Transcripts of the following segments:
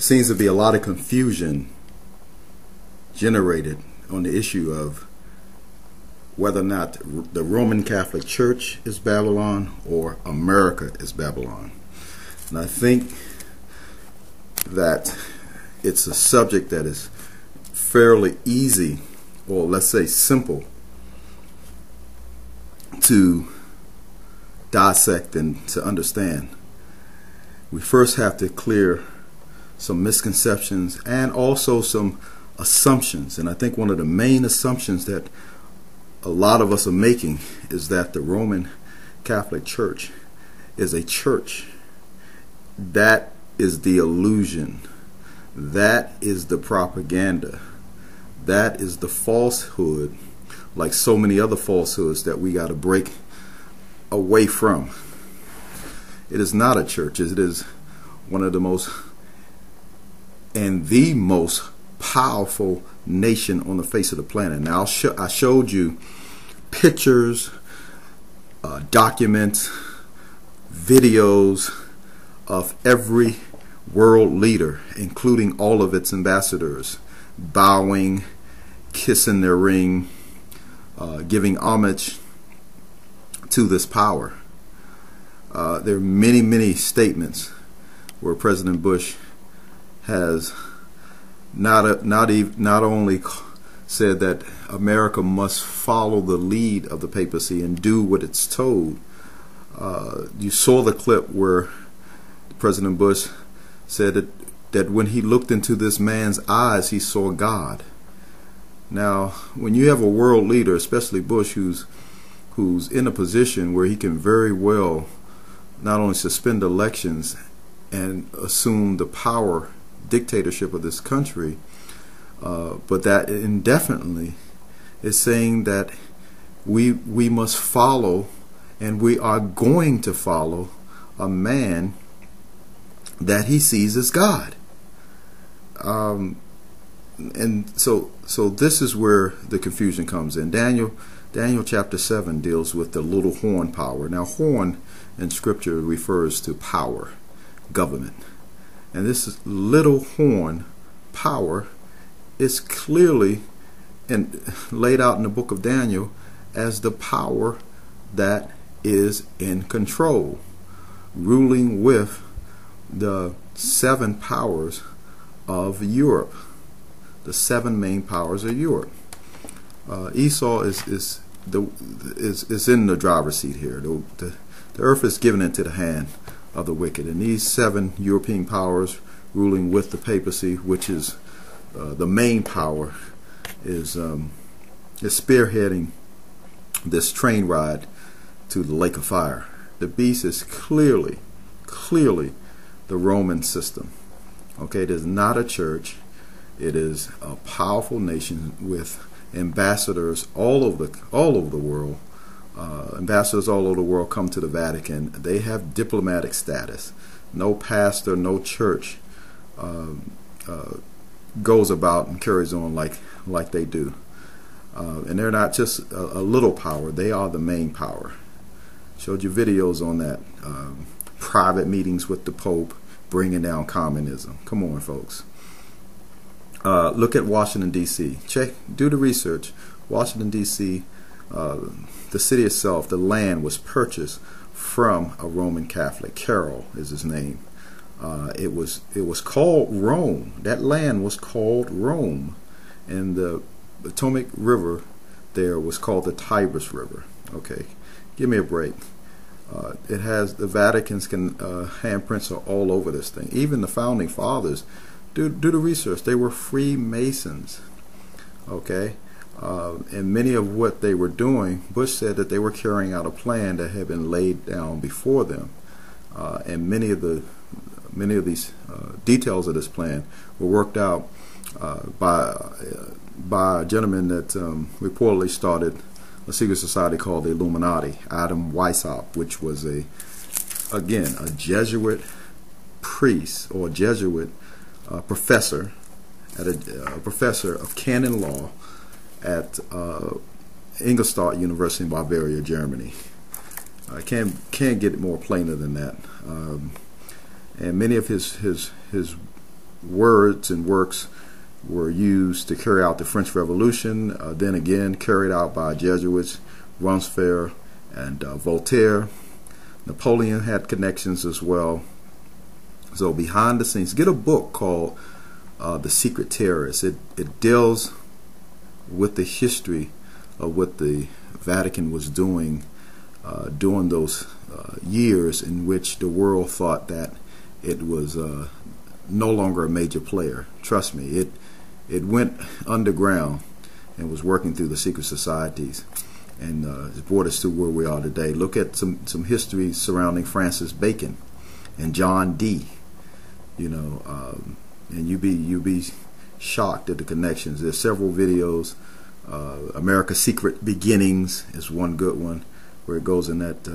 seems to be a lot of confusion generated on the issue of whether or not the Roman Catholic Church is Babylon or America is Babylon. And I think that it's a subject that is fairly easy, or let's say simple, to dissect and to understand. We first have to clear some misconceptions and also some assumptions. And I think one of the main assumptions that a lot of us are making is that the Roman Catholic Church is a church. That is the illusion. That is the propaganda. That is the falsehood, like so many other falsehoods that we got to break away from. It is not a church. It is one of the most and the most powerful nation on the face of the planet. Now I showed you pictures, documents, videos of every world leader, including all of its ambassadors, bowing, kissing their ring, giving homage to this power. There are many statements where President Bush has not only said that America must follow the lead of the papacy and do what it's told. You saw the clip where President Bush said that when he looked into this man's eyes, he saw God. Now, when you have a world leader, especially Bush, who's in a position where he can very well not only suspend elections and assume the power dictatorship of this country, but that indefinitely is saying that we must follow, and we are going to follow, a man that he sees as God. And so this is where the confusion comes in. Daniel chapter 7 deals with the little horn power. Now, horn in scripture refers to power, government. And this little horn power is clearly laid out in the book of Daniel as the power that is in control, ruling with the 7 powers of Europe, the 7 main powers of Europe. Esau is in the driver's seat here. The earth is given into the hand of the wicked, and these 7 European powers ruling with the papacy, which is the main power, is spearheading this train ride to the lake of fire. The beast is clearly the Roman system. Okay, it is not a church. It is a powerful nation with ambassadors all over the world. Ambassadors all over the world come to the Vatican. They have diplomatic status. No pastor, no church goes about and carries on like they do. And they're not just a little power. They are the main power. Showed you videos on that. Private meetings with the Pope, bringing down communism. Come on, folks. Look at Washington, D.C. Do the research. Washington, D.C., the city itself, the land was purchased from a Roman Catholic. Carroll is his name. It was called Rome. That land was called Rome, and the Potomac River there was called the Tiber River. Okay, give me a break. It has the Vatican's handprints are all over this thing. Even the founding fathers, do the research. They were Freemasons. Okay. And many of what they were doing, Bush said that they were carrying out a plan that had been laid down before them, and many of these details of this plan were worked out by a gentleman that reportedly started a secret society called the Illuminati, Adam Weishaupt, which was a Jesuit priest or Jesuit professor a professor of canon law at Ingolstadt University in Bavaria, Germany. I can't get it more plainer than that. And many of his words and works were used to carry out the French Revolution, then again carried out by Jesuits, Robespierre and Voltaire. Napoleon had connections as well. So behind the scenes, get a book called The Secret Terrorists. It deals with the history of what the Vatican was doing during those years in which the world thought that it was no longer a major player. Trust me, it went underground and was working through the secret societies, and it's brought us to where we are today. Look at some history surrounding Francis Bacon and John Dee, you know, and you be shocked at the connections. There's several videos. America's Secret Beginnings is one good one, where it goes in that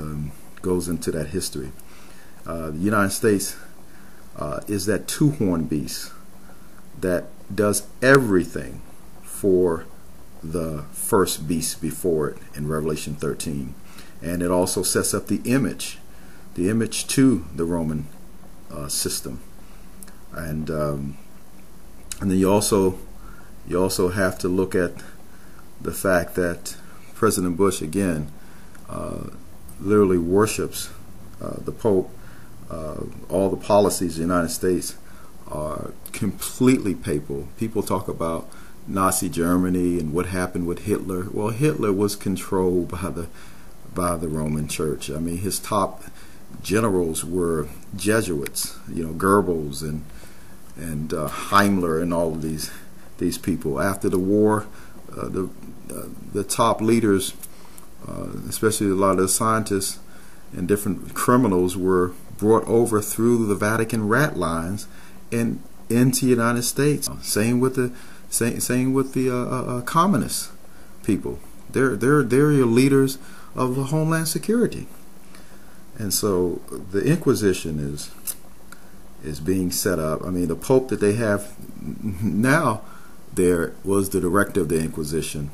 goes into that history. The United States is that two-horned beast that does everything for the first beast before it in Revelation 13, and it also sets up the image to the Roman system, and then you also have to look at the fact that President Bush again literally worships the Pope. All the policies of the United States are completely papal. People talk about Nazi Germany and what happened with Hitler. Well, Hitler was controlled by the Roman Church. I mean, his top generals were Jesuits, you know, Goebbels and Himmler and all of these people. After the war, the top leaders, especially a lot of the scientists and different criminals, were brought over through the Vatican rat lines and into the United States. Same with the communist people. They're your leaders of the Homeland Security. And so the Inquisition is being set up. I mean, the Pope that they have now there was the director of the Inquisition,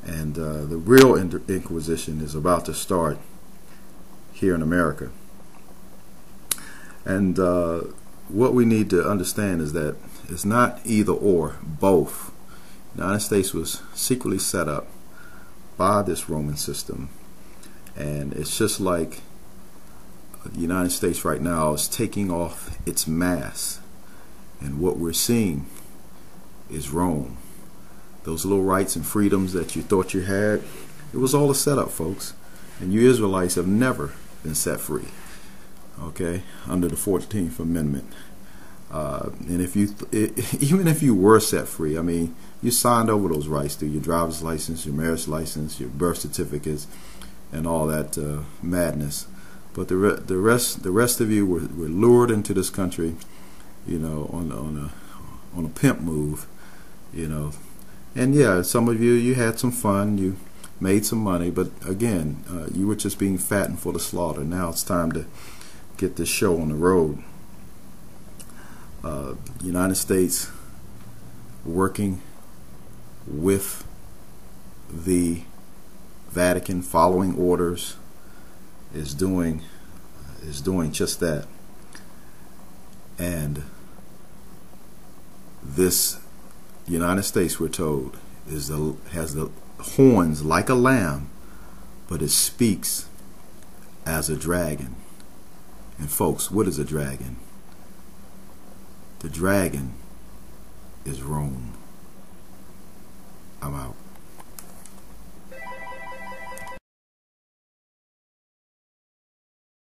and the real Inquisition is about to start here in America. And what we need to understand is that it's not either or, both. The United States was secretly set up by this Roman system, and it's just like the United States right now is taking off its mask, and what we're seeing is Rome. Those little rights and freedoms that you thought you had, it was all a setup, folks, and you Israelites have never been set free, okay, under the 14th Amendment. And if you even if you were set free, I mean, you signed over those rights through your driver's license, your marriage license, your birth certificates, and all that madness. But the rest of you were lured into this country, you know, on a pimp move, you know. And yeah, some of you had some fun, you made some money, but again, you were just being fattened for the slaughter. Now it's time to get this show on the road. United States, working with the Vatican, following orders, is doing just that. And this United States, we're told, has the horns like a lamb, but it speaks as a dragon. And folks, what is a dragon? The dragon is Rome.